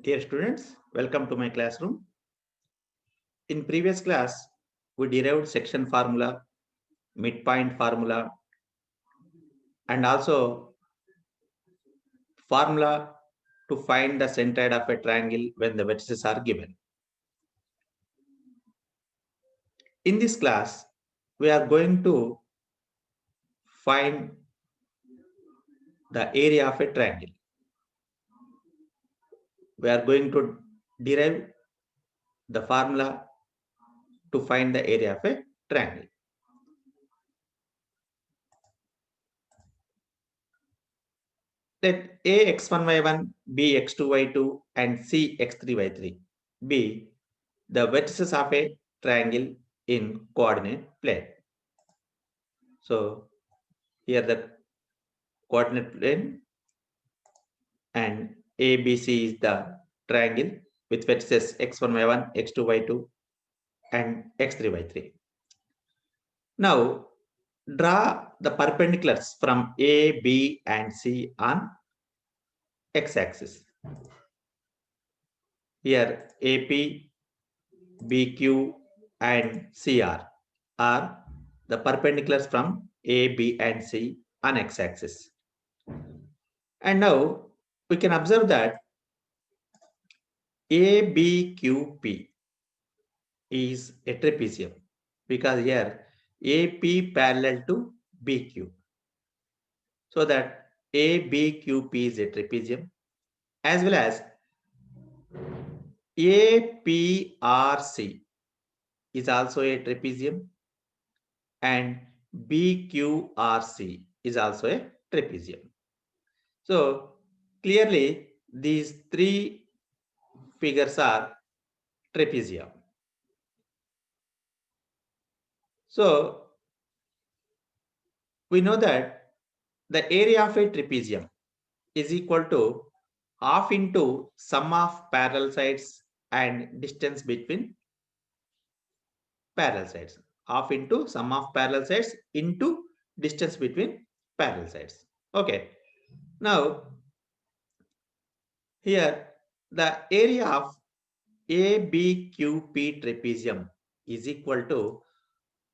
Dear students, welcome to my classroom. In previous class, we derived section formula, midpoint formula, and also formula to find the centroid of a triangle when the vertices are given. In this class, we are going to find the area of a triangle. We are going to derive the formula to find the area of a triangle. Let A x1 y1, B x2 y2, and C x3 y3 be the vertices of a triangle in coordinate plane. So here the coordinate plane and ABC is the triangle with vertices x1 y1, x2 y2, and x3 y3. Now draw the perpendiculars from A, B, and C on x-axis. Here AP, BQ, and CR are the perpendiculars from A, B, and C on x-axis. And now we can observe that ABQP is a trapezium because here AP parallel to BQ. So that ABQP is a trapezium as well as APRC is also a trapezium and BQRC is also a trapezium. So clearly these three figures are trapezium. So we know that the area of a trapezium is equal to half into sum of parallel sides and distance between parallel sides. Half into sum of parallel sides into distance between parallel sides. Okay. Now here the area of ABQP trapezium is equal to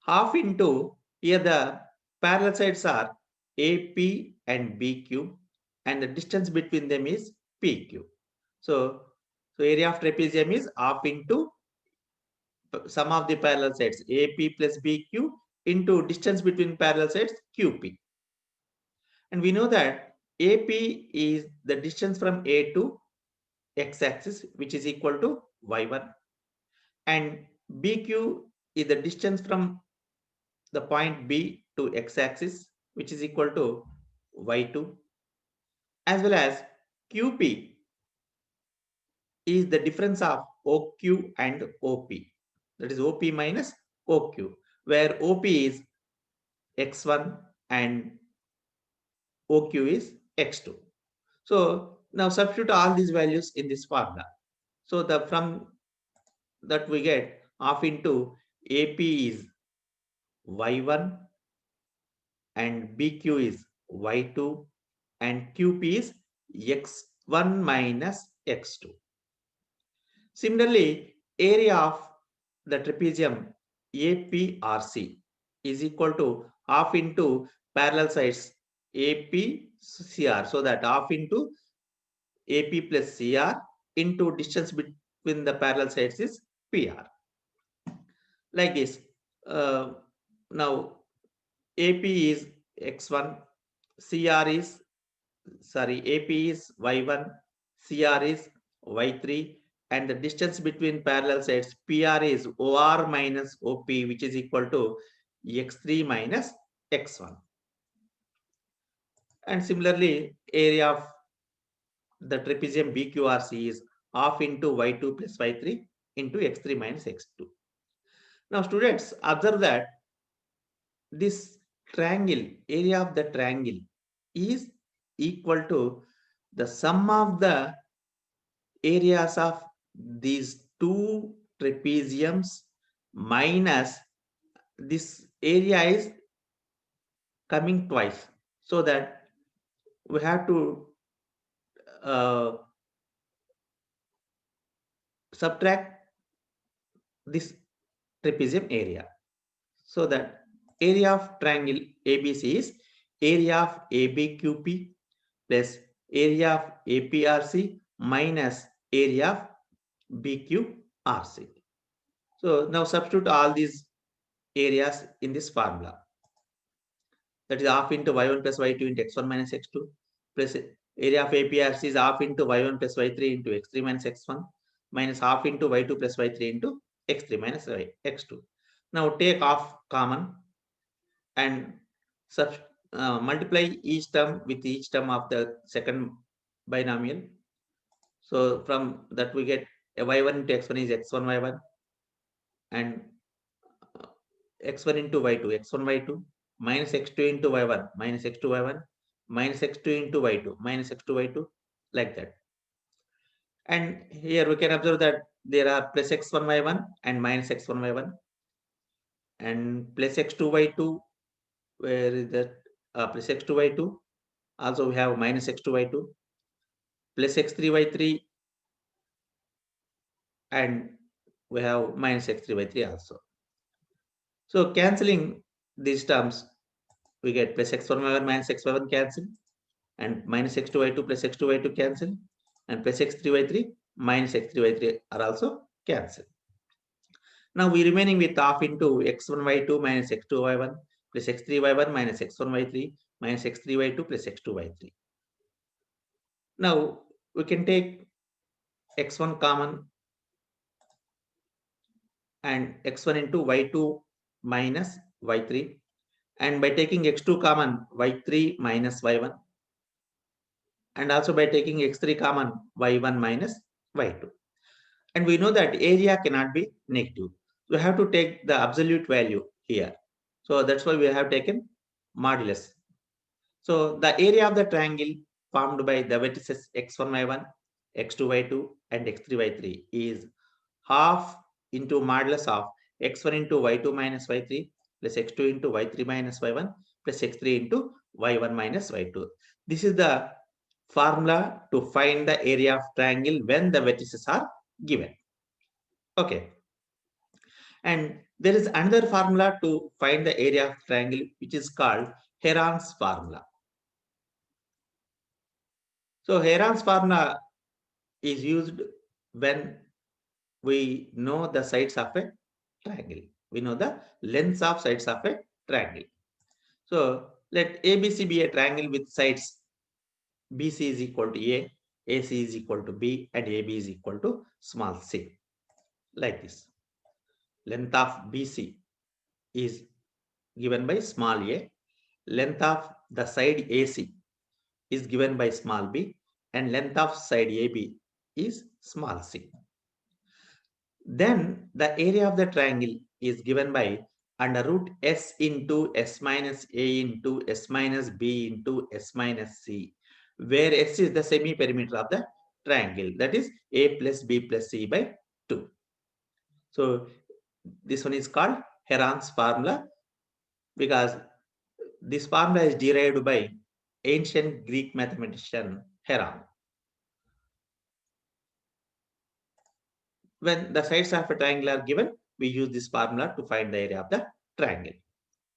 half into, here the parallel sides are AP and BQ and the distance between them is PQ. So area of trapezium is half into sum of the parallel sides AP plus BQ into distance between parallel sides QP. And we know that AP is the distance from A to x-axis, which is equal to y1, and BQ is the distance from the point B to x-axis, which is equal to y2, as well as QP is the difference of OQ and OP, that is OP minus OQ, where OP is x1 and OQ is x2. So now substitute all these values in this formula. So the from that we get half into AP is y1 and BQ is y2 and QP is x1 minus x2. Similarly, area of the trapezium APRC is equal to half into parallel sides APCR. So that half into AP plus CR into distance between the parallel sides is PR. Like this. Now AP is x1, CR is AP is y1, CR is y3, and the distance between parallel sides PR is OR minus OP, which is equal to x3 minus x1. And similarly, area of the trapezium BQRC is half into y2 plus y3 into x3 minus x2. Now students, observe that this triangle, area of the triangle is equal to the sum of the areas of these two trapeziums minus this area is coming twice. So that we have to subtract this trapezium area. So that area of triangle ABC is area of ABQP plus area of APRC minus area of BQRC. So now substitute all these areas in this formula. That is half into y1 plus y2 into x1 minus x2 plus area of APRC is half into y1 plus y3 into x3 minus x1 minus half into y2 plus y3 into x3 minus x2. Now take half common and multiply each term with each term of the second binomial. So from that we get y1 into x1 is x1 y1 and x1 into y2 x1 y2 minus x2 into y1 minus x2 y1 minus x2 into y2 minus x2 y2 like that. And here we can observe that there are plus x1 y1 and minus x1 y1 and plus x2 y2. Where is that? Plus x2 y2. Also we have minus x2 y2 plus x3 y3 and we have minus x3 y3 also. So cancelling these terms, we get plus x1 y1 minus x1 cancel and minus x2 y2 plus x2 y2 cancel and plus x3 y3 minus x3 y3 are also cancelled. Now we remaining with half into x1 y2 minus x2 y1 plus x3 y1 minus x1 y3 minus x3 y2 plus x2 y3. Now we can take x1 common and x1 into y2 minus y3 and by taking x2 common y3 minus y1 and also by taking x3 common y1 minus y2. And we know that area cannot be negative. We have to take the absolute value here. So that's why we have taken modulus. So the area of the triangle formed by the vertices x1 y1, x2 y2 and x3 y3 is half into modulus of x1 into y2 minus y3 plus x2 into y3 minus y1 plus x3 into y1 minus y2. This is the formula to find the area of triangle when the vertices are given. Okay. And there is another formula to find the area of triangle which is called Heron's formula. So Heron's formula is used when we know the sides of a triangle. We know the lengths of sides of a triangle. So let ABC be a triangle with sides BC is equal to A, AC is equal to B, and AB is equal to small c. Like this. Length of BC is given by small a. Length of the side AC is given by small b. And length of side AB is small c. Then the area of the triangle is given by under root s into s minus a into s minus b into s minus c, where s is the semi-perimeter of the triangle, that is a plus b plus c by 2. So this one is called Heron's formula because this formula is derived by ancient Greek mathematician Heron. When the sides of a triangle are given, we use this formula to find the area of the triangle.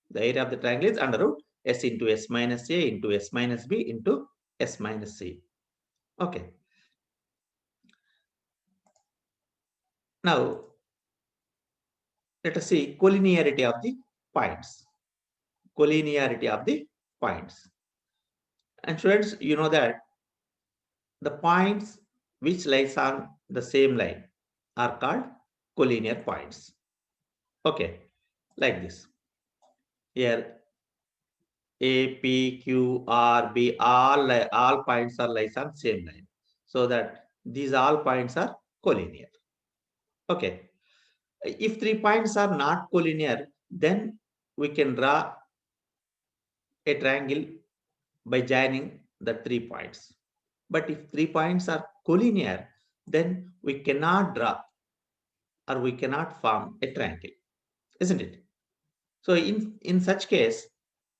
The area of the triangle is under root s into s minus a into s minus b into s minus c. Okay. Now, let us see collinearity of the points. Collinearity of the points. And students, you know that the points which lies on the same line are called collinear points. Okay, like this. Here, A, P, Q, R, B, all points are lies on same line. So that these all points are collinear. Okay. If 3 points are not collinear, then we can draw a triangle by joining the 3 points. But if 3 points are collinear, then we cannot draw or we cannot form a triangle, isn't it? So in such case,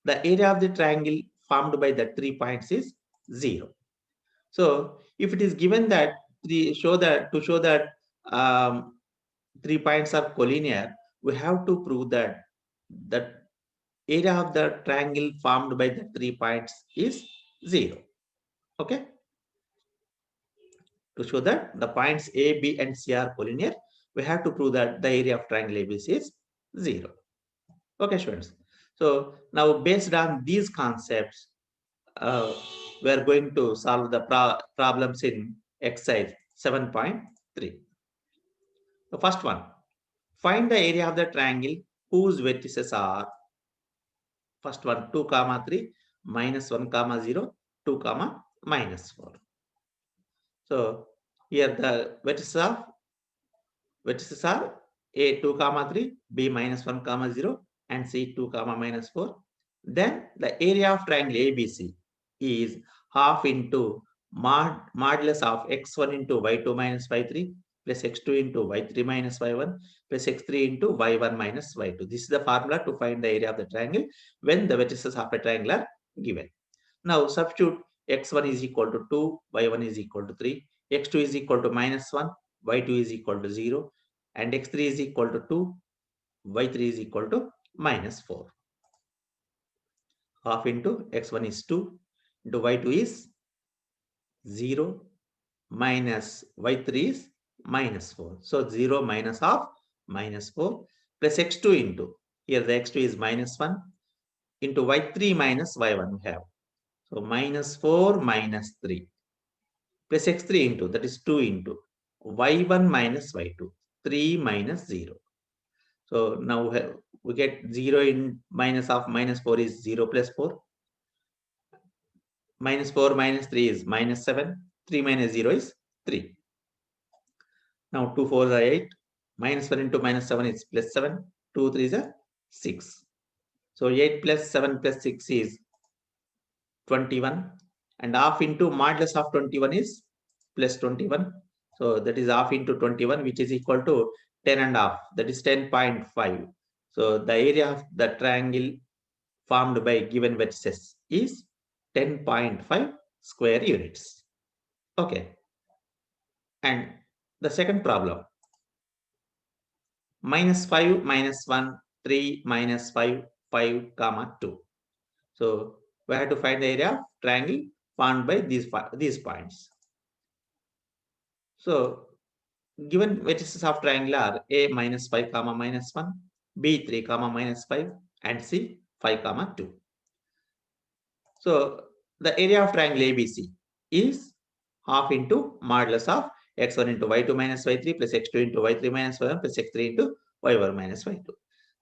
the area of the triangle formed by the 3 points is 0. So if it is given that to show that 3 points are collinear, we have to prove that that area of the triangle formed by the 3 points is 0. Okay. To show that the points A, B, and C are collinear, we have to prove that the area of triangle ABC is 0. Okay, students. So now based on these concepts, we are going to solve the problems in exercise 7.3. The first one, find the area of the triangle whose vertices are, first one 2 comma 3 minus 1 comma 0 2 comma minus 4. So here the vertices are A 2 comma 3, B minus 1 comma 0, and C 2 comma minus 4. Then the area of triangle ABC is half into modulus of x1 into y2 minus y3 plus x2 into y3 minus y1 plus x3 into y1 minus y2. This is the formula to find the area of the triangle when the vertices of a triangle are given. Now substitute x1 is equal to 2, y1 is equal to 3, x2 is equal to minus 1, y2 is equal to 0, and x3 is equal to 2, y3 is equal to minus 4. Half into x1 is 2, into y2 is 0, minus y3 is minus 4. So 0 minus half minus 4 plus x2 into, here the x2 is minus 1, into y3 minus y1 we have. So minus 4 minus 3 plus x3 into, that is 2 into y1 minus y2, 3 minus 0. So now we get 0 in minus of minus 4 is 0 plus 4. Minus 4 minus 3 is minus 7. 3 minus 0 is 3. Now 2 4s are 8. Minus 1 into minus 7 is plus 7. 2 3s are 6. So 8 plus 7 plus 6 is 21. And half into modulus of 21 is plus 21. So that is half into 21, which is equal to 10 and half. That is 10.5. So the area of the triangle formed by given vertices is 10.5 square units. Okay. And the second problem, minus 5 minus 1, 3 minus 5, 5 comma 2. So we have to find the area of triangle formed by these points. So given vertices of triangle are A minus 5 comma minus 1, B 3 comma minus 5, and C 5 comma 2. So the area of triangle ABC is half into modulus of x1 into y2 minus y3 plus x2 into y3 minus y1 plus x3 into y1 minus y2.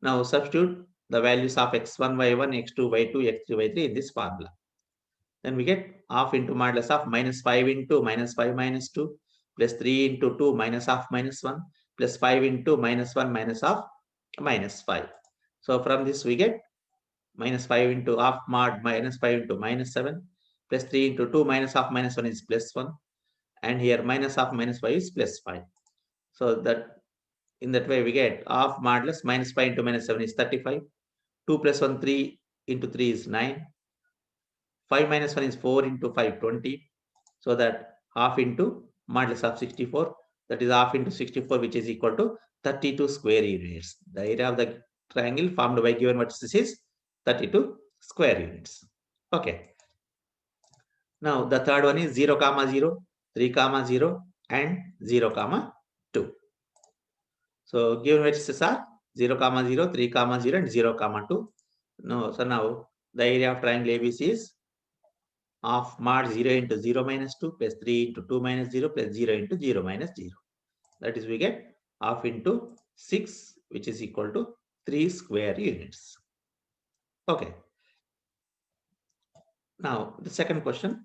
Now substitute the values of x1, y1, x2, y2, x3, y3 in this formula. Then we get half into modulus of minus 5 into minus 5 minus 2 plus 3 into 2 minus half minus 1 plus 5 into minus 1 minus half minus 5. So from this we get minus 5 into half mod minus 5 into minus 7 plus 3 into 2 minus half minus 1 is plus 1, and here minus half minus 5 is plus 5. So that in that way we get half modulus minus 5 into minus 7 is 35, 2 plus 1 3 into 3 is 9, 5 minus 1 is 4 into 5 20, so that half into modulus of 64, that is half into 64, which is equal to 32 square units. The area of the triangle formed by given vertices is 32 square units. Okay. Now the third one is 0 comma 0, 3 comma 0, and 0 comma 2. So given vertices are 0 comma 0, 3 comma 0, and 0 comma 2. No, so now the area of triangle ABC is half mod 0 into 0 minus 2 plus 3 into 2 minus 0 plus 0 into 0 minus 0. That is we get half into 6, which is equal to 3 square units. Okay. Now the second question.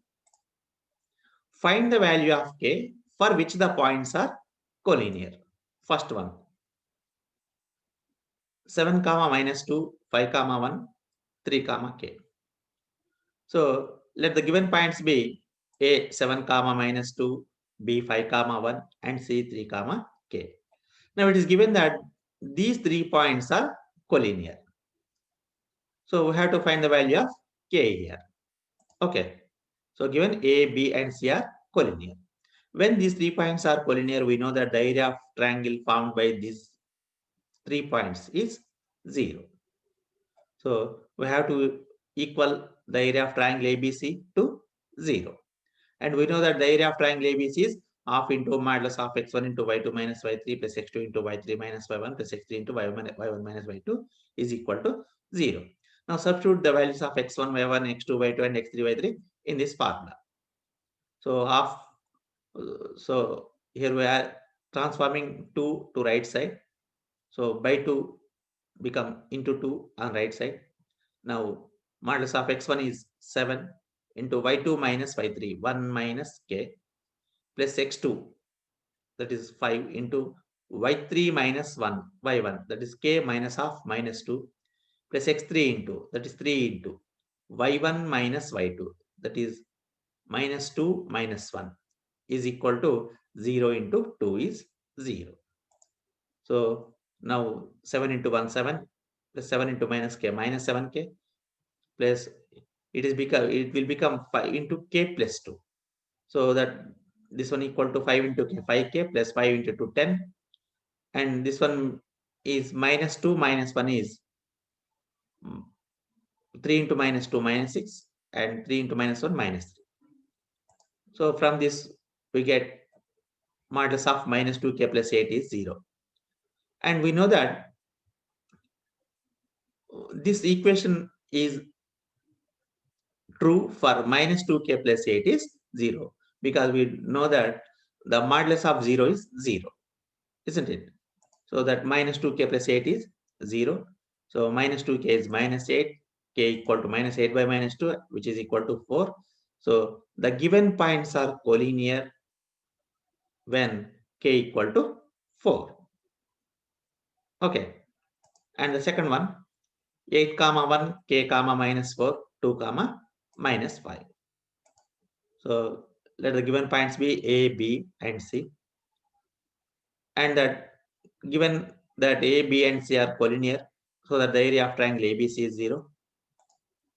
Find the value of k for which the points are collinear. First one, 7 comma minus 2, 5 comma 1, 3 comma k. So let the given points be A 7 comma minus 2, B 5 comma 1, and C 3 comma k. Now it is given that these 3 points are collinear. So we have to find the value of k here. Okay. So given A, B, and C are collinear. When these 3 points are collinear, we know that the area of triangle formed by these 3 points is 0. So we have to equal the area of triangle ABC to 0. And we know that the area of triangle ABC is half into modulus of x1 into y2 minus y3 plus x2 into y3 minus y1 plus x3 into y1 minus y2 is equal to 0. Now substitute the values of x1, y1, x2, y2 and x3, y3 in this formula. So so here we are transforming 2 to right side. So by 2 become into 2 on right side. Now modulus of x1 is 7 into y2 minus y3, 1 minus k plus x2, that is 5 into y3 minus 1, y1, that is k minus half minus 2 plus x3 into, that is 3 into y1 minus y2, that is minus 2 minus 1 is equal to 0 into 2 is 0. So now 7 into 1, 7 plus 7 into minus k minus 7k plus it will become 5 into k plus 2. So that this one equal to 5 into k, 5k plus 5 into 2, 10. And this one is minus 2 minus 1 is 3 into minus 2 minus 6 and 3 into minus 1 minus 3. So from this we get modulus of minus 2k plus 8 is 0. And we know that this equation is true for minus 2k plus 8 is 0, because we know that the modulus of 0 is 0, isn't it? So that minus 2k plus 8 is 0. So minus 2k is minus 8, k equal to minus 8 by minus 2, which is equal to 4. So the given points are collinear when k equal to 4. Okay. And the second one, 8 comma 1, k comma minus 4, 2 comma minus 5. So let the given points be A, B, and C. And that given that A, B, and C are collinear, so that the area of triangle ABC is 0.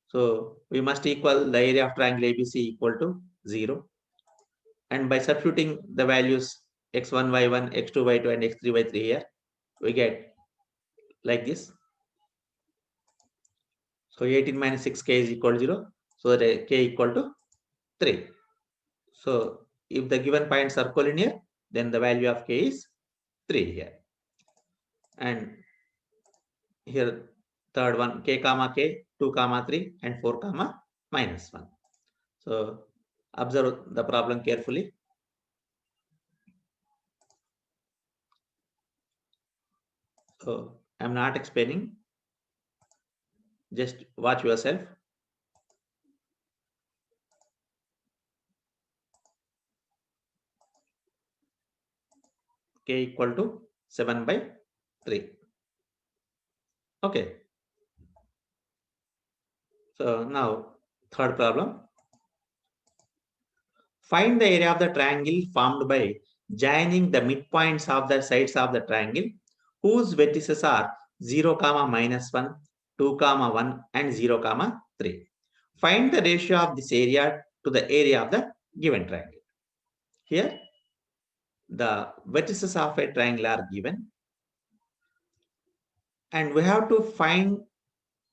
So we must equal the area of triangle ABC equal to 0. And by substituting the values x1, y1, x2, y2, and x3, y3 here, we get like this. So 18 minus 6k is equal to 0. So that k equal to 3. So if the given points are collinear, then the value of k is 3 here. And here third one, k comma k, 2 comma 3, and 4 comma minus 1. So observe the problem carefully. So I'm not explaining, just watch yourself. K equal to 7 by 3. Okay. So now third problem. Find the area of the triangle formed by joining the midpoints of the sides of the triangle whose vertices are 0, comma minus 1, 2, comma 1, and 0, comma 3. Find the ratio of this area to the area of the given triangle. Here, the vertices of a triangle are given, and we have to find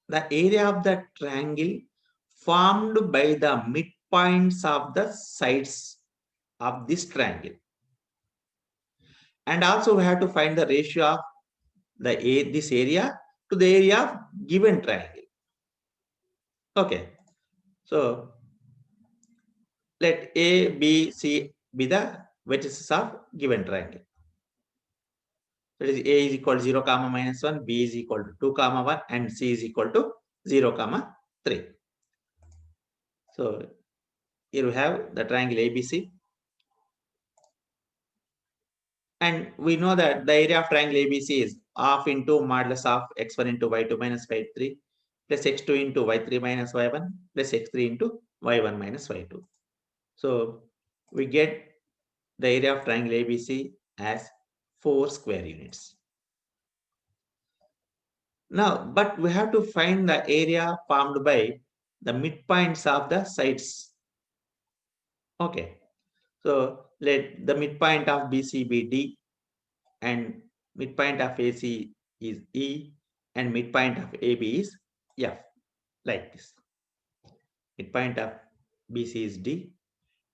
the area of the triangle formed by the midpoints of the sides of this triangle. And also we have to find the ratio of this area to the area of given triangle. Okay. So let A, B, C be the vertices of given triangle. That is A is equal to 0, comma minus 1, B is equal to 2, comma 1, and C is equal to 0, comma 3. So here we have the triangle ABC. And we know that the area of triangle ABC is half into modulus of x1 into y2 minus y3 plus x2 into y3 minus y1 plus x3 into y1 minus y2. So we get the area of triangle ABC as 4 square units. Now, but we have to find the area formed by the midpoints of the sides Okay. So let the midpoint of BC be D and midpoint of AC is E and midpoint of AB is F, like this. Midpoint of BC is D,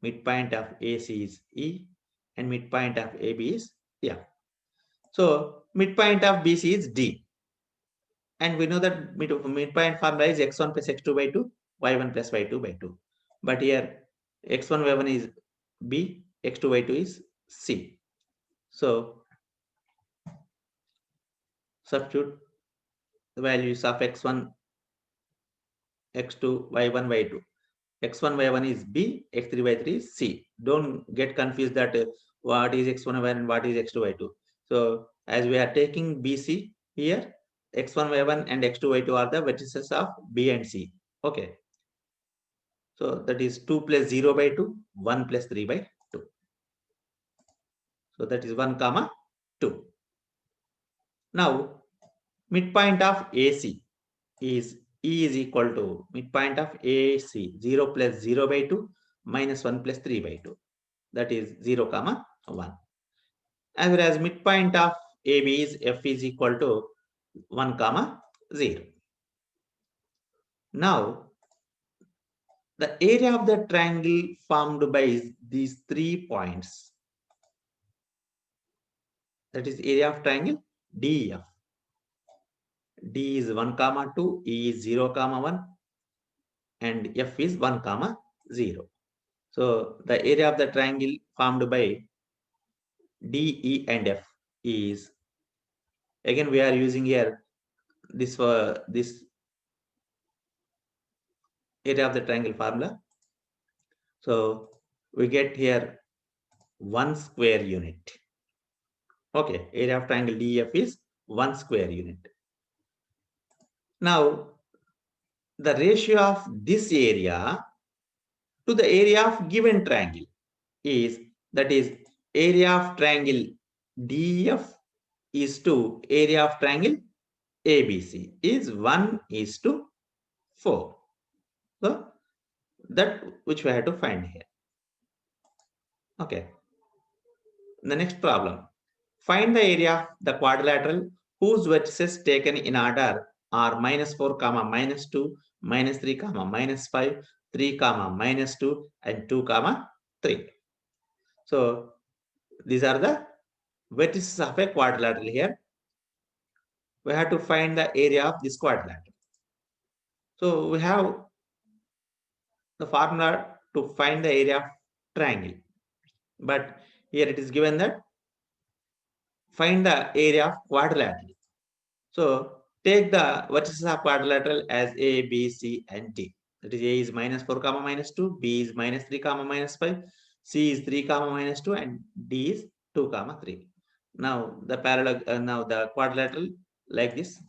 midpoint of AC is E, and midpoint of AB is F. So midpoint of BC is D. And we know that midpoint formula is x1 plus x2 by 2, y1 plus y2 by 2. But here x1, y1 is B, x2, y2 is C. So substitute the values of x1, x2, y1, y2. X1, y1 is B, x3, y3 is C. Don't get confused that what is x1, y1 and what is x2, y2. So as we are taking BC here, x1, y1 and x2, y2 are the vertices of B and C. Okay. So that is 2 plus 0 by 2, 1 plus 3 by 2. So that is 1 comma 2. Now midpoint of AC is E is equal to midpoint of AC 0 plus 0 by 2 minus 1 plus 3 by 2. That is 0 comma 1. As well as midpoint of AB is F is equal to 1 comma 0. Now the area of the triangle formed by these 3 points, that is area of triangle DEF. D is 1 comma 2, E is 0 comma 1, and F is 1 comma 0. So the area of the triangle formed by D, E, and F is, again we are using here this area of the triangle formula. So we get here 1 square unit. Okay, area of triangle DEF is 1 square unit. Now the ratio of this area to the area of given triangle is, that is area of triangle DEF is to area of triangle ABC is 1 is to 4. So that which we have to find here. Okay. The next problem. Find the area of the quadrilateral whose vertices taken in order are -4, -2, -3, -5, 3, -2, and 2, 3. So these are the vertices of a quadrilateral here. We have to find the area of this quadrilateral. So we have the formula to find the area of triangle. But here it is given that find the area of quadrilateral. So take the vertices of quadrilateral as A, B, C, and D. That is A is -4, -2, B is -3, -5, C is 3, -2, and D is 2, 3. Now the parallel, now the quadrilateral like this,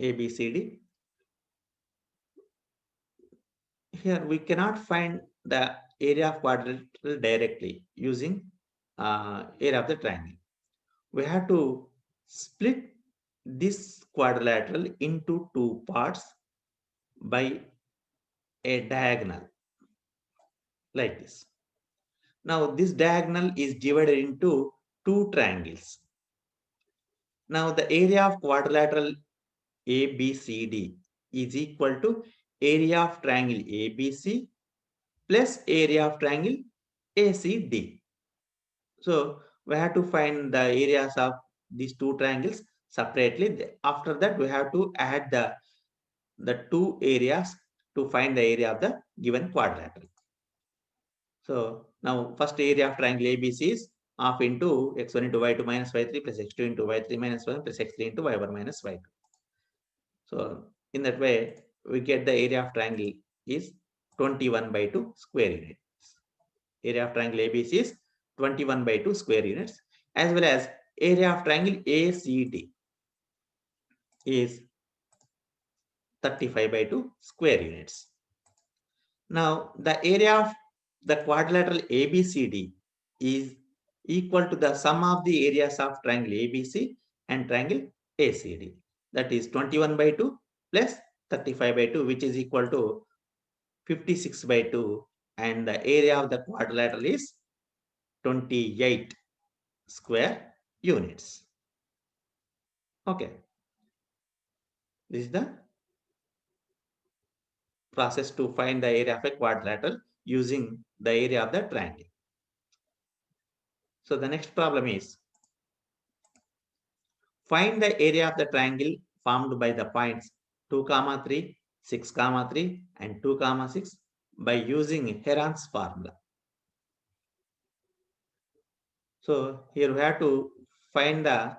A, B, C, D. Here we cannot find the area of quadrilateral directly using area of the triangle. We have to split this quadrilateral into 2 parts by a diagonal like this. Now this diagonal is divided into 2 triangles. Now the area of quadrilateral ABCD is equal to area of triangle ABC plus area of triangle ACD. So we have to find the areas of these 2 triangles separately. After that, we have to add the 2 areas to find the area of the given quadrilateral. So now first area of triangle ABC is half into x1 into y2 minus y3 plus x2 into y3 minus 1 plus x3 into y1 minus y2. So in that way, we get the area of triangle is 21 by 2 square units. Area of triangle ABC is 21 by 2 square units, as well as area of triangle ACD is 35 by 2 square units. Now the area of the quadrilateral ABCD is equal to the sum of the areas of triangle ABC and triangle ACD. That is 21 by 2 plus 35 by 2, which is equal to 56 by 2 and the area of the quadrilateral is 28 square units. Okay. This is the process to find the area of a quadrilateral using the area of the triangle. So the next problem is find the area of the triangle formed by the points 2, 3, 6, 3 and 2, 6 by using Heron's formula. So here we have to find the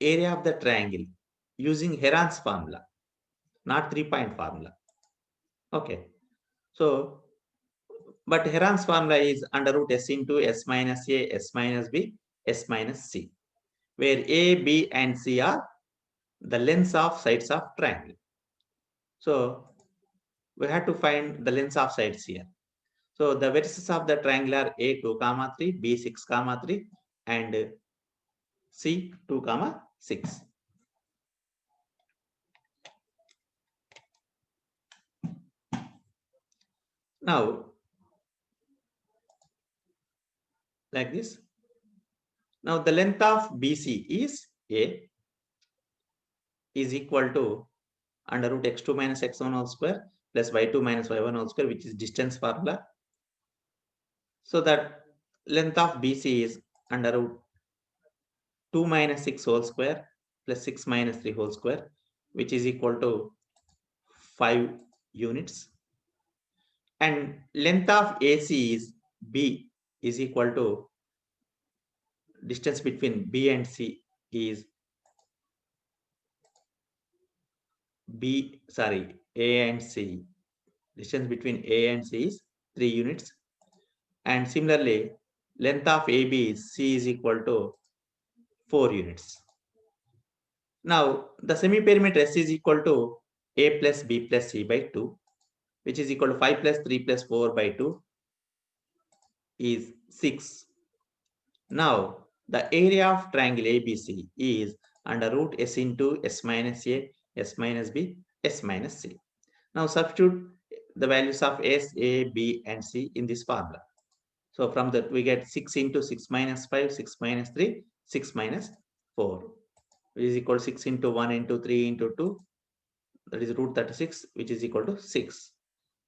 area of the triangle using Heron's formula, not 3-point formula. Okay. So, but Heron's formula is under root s into s minus a, s minus b, s minus c, where a, b and c are the lengths of sides of triangle. So we have to find the lengths of sides here. So the vertices of the triangle are a 2, 3, b 6, 3 and c 2, 6. Now, like this. Now the length of BC is A is equal to under root x2 minus x1 whole square plus y2 minus y1 whole square, which is distance formula. So that length of BC is under root 2 minus 6 whole square plus 6 minus 3 whole square, which is equal to 5 units. And length of AC is B is equal to distance between B and C is A and C. Distance between A and C is 3 units. And similarly, length of AB is C is equal to 4 units. Now, the semi-perimeter S is equal to A plus B plus C by 2, which is equal to 5 plus 3 plus 4 by 2 is 6. Now, the area of triangle ABC is under root S into S minus A, S minus B, S minus C. Now, substitute the values of S, A, B, and C in this formula. So, from that, we get 6 into 6 minus 5, 6 minus 3, 6 minus 4, which is equal to 6 into 1 into 3 into 2, that is root 36, which is equal to 6.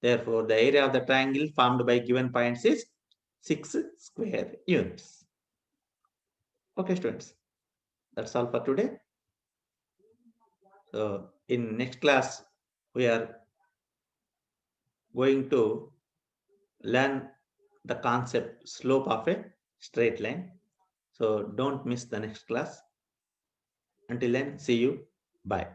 Therefore, the area of the triangle formed by given points is 6 square units. Okay, students, that's all for today. So, in next class, we are going to learn the concept slope of a straight line. So, don't miss the next class. Until then, see you. Bye.